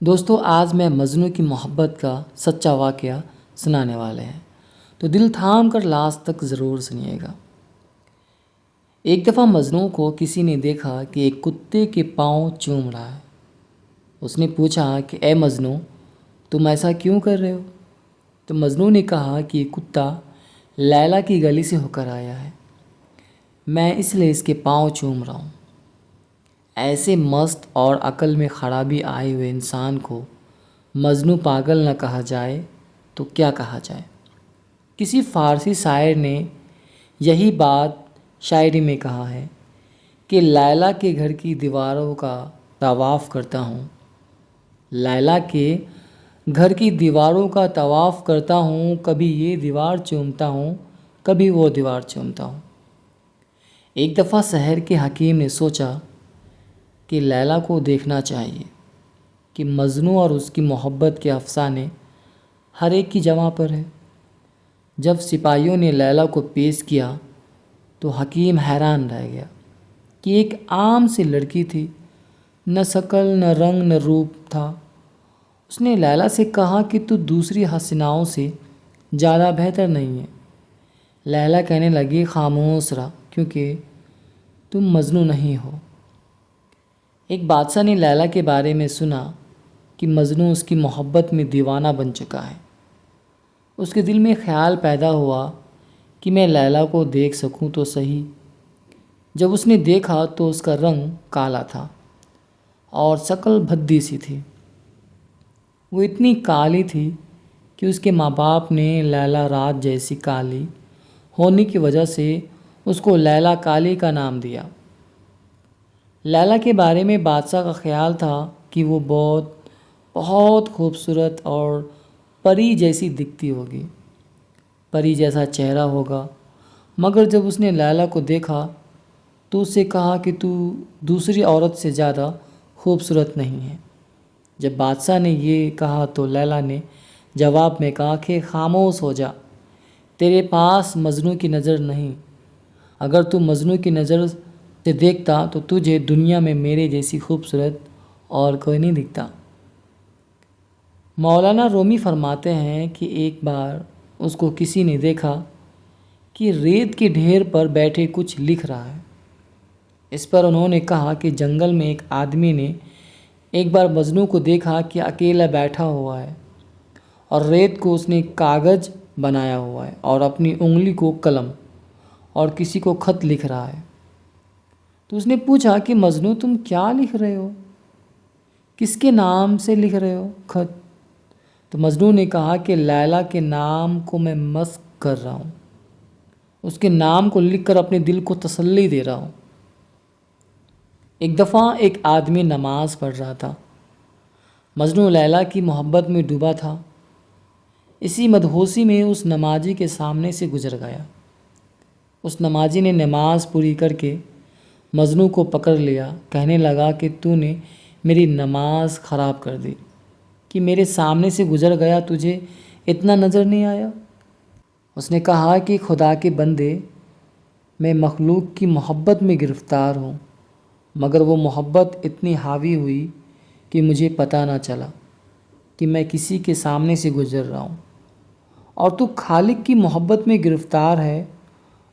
دوستو آج میں مجنوں کی محبت کا سچا واقعہ سنانے والے ہیں، تو دل تھام کر لاسٹ تک ضرور سنیے گا۔ ایک دفعہ مجنوں کو کسی نے دیکھا کہ ایک کتے کے پاؤں چوم رہا ہے۔ اس نے پوچھا کہ اے مجنوں، تم ایسا کیوں کر رہے ہو؟ تو مجنوں نے کہا کہ یہ کتا لیلا کی گلی سے ہو کر آیا ہے، میں اس لیے اس کے پاؤں چوم رہا ہوں۔ ایسے مست اور عقل میں خرابی آئے ہوئے انسان کو مجنوں پاگل نہ کہا جائے تو کیا کہا جائے؟ کسی فارسی شاعر نے یہی بات شاعری میں کہا ہے کہ لیلا کے گھر کی دیواروں کا طواف کرتا ہوں، لیلا کے گھر کی دیواروں کا طواف کرتا ہوں، کبھی یہ دیوار چومتا ہوں، کبھی وہ دیوار چومتا ہوں۔ ایک دفعہ شہر کے حکیم نے سوچا کہ لیلا کو دیکھنا چاہیے کہ مجنوں اور اس کی محبت کے افسانے ہر ایک کی جگہ پر ہے۔ جب سپاہیوں نے لیلا کو پیش کیا تو حکیم حیران رہ گیا کہ ایک عام سی لڑکی تھی، نہ شکل نہ رنگ نہ روپ تھا۔ اس نے لیلا سے کہا کہ تو دوسری حسیناؤں سے زیادہ بہتر نہیں ہے۔ لیلا کہنے لگی خاموش رہا کیونکہ تم مجنوں نہیں ہو۔ ایک بادشاہ نے لیلا کے بارے میں سنا کہ مجنوں اس کی محبت میں دیوانہ بن چکا ہے۔ اس کے دل میں خیال پیدا ہوا کہ میں لیلا کو دیکھ سکوں تو صحیح۔ جب اس نے دیکھا تو اس کا رنگ کالا تھا اور شکل بھدی سی تھی۔ وہ اتنی کالی تھی کہ اس کے ماں باپ نے لیلا رات جیسی کالی ہونے کی وجہ سے اس کو لیلا کالی کا نام دیا۔ لیلا کے بارے میں بادشاہ کا خیال تھا کہ وہ بہت خوبصورت اور پری جیسی دکھتی ہوگی، پری جیسا چہرہ ہوگا، مگر جب اس نے لیلا کو دیکھا تو اس سے کہا کہ تو دوسری عورت سے زیادہ خوبصورت نہیں ہے۔ جب بادشاہ نے یہ کہا تو لیلا نے جواب میں کہا کہ خاموش ہو جا، تیرے پاس مجنوں کی نظر نہیں، اگر تو مجنوں کی نظر سے دیکھتا تو تجھے دنیا میں میرے جیسی خوبصورت اور کوئی نہیں دکھتا۔ مولانا رومی فرماتے ہیں کہ ایک بار اس کو کسی نے دیکھا کہ ریت کے ڈھیر پر بیٹھے کچھ لکھ رہا ہے۔ اس پر انہوں نے کہا کہ جنگل میں ایک آدمی نے ایک بار مجنوں کو دیکھا کہ اکیلا بیٹھا ہوا ہے اور ریت کو اس نے کاغذ بنایا ہوا ہے اور اپنی انگلی کو قلم اور کسی کو خط لکھ رہا ہے۔ تو اس نے پوچھا کہ مجنوں تم کیا لکھ رہے ہو؟ کس کے نام سے لکھ رہے ہو خط؟ تو مجنوں نے کہا کہ لیلا کے نام کو میں مسخ کر رہا ہوں، اس کے نام کو لکھ کر اپنے دل کو تسلی دے رہا ہوں۔ ایک دفعہ ایک آدمی نماز پڑھ رہا تھا، مجنوں لیلا کی محبت میں ڈوبا تھا۔ اسی مدہوشی میں اس نمازی کے سامنے سے گزر گیا۔ اس نمازی نے نماز پوری کر کے مجنوں کو پکڑ لیا، کہنے لگا کہ تو نے میری نماز خراب کر دی کہ میرے سامنے سے گزر گیا، تجھے اتنا نظر نہیں آیا؟ اس نے کہا کہ خدا کے بندے، میں مخلوق کی محبت میں گرفتار ہوں، مگر وہ محبت اتنی حاوی ہوئی کہ مجھے پتہ نہ چلا کہ میں کسی کے سامنے سے گزر رہا ہوں، اور تو خالق کی محبت میں گرفتار ہے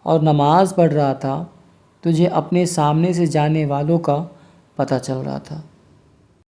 اور نماز پڑھ رہا تھا، تجھے اپنے سامنے سے جانے والوں کا پتہ چل رہا تھا۔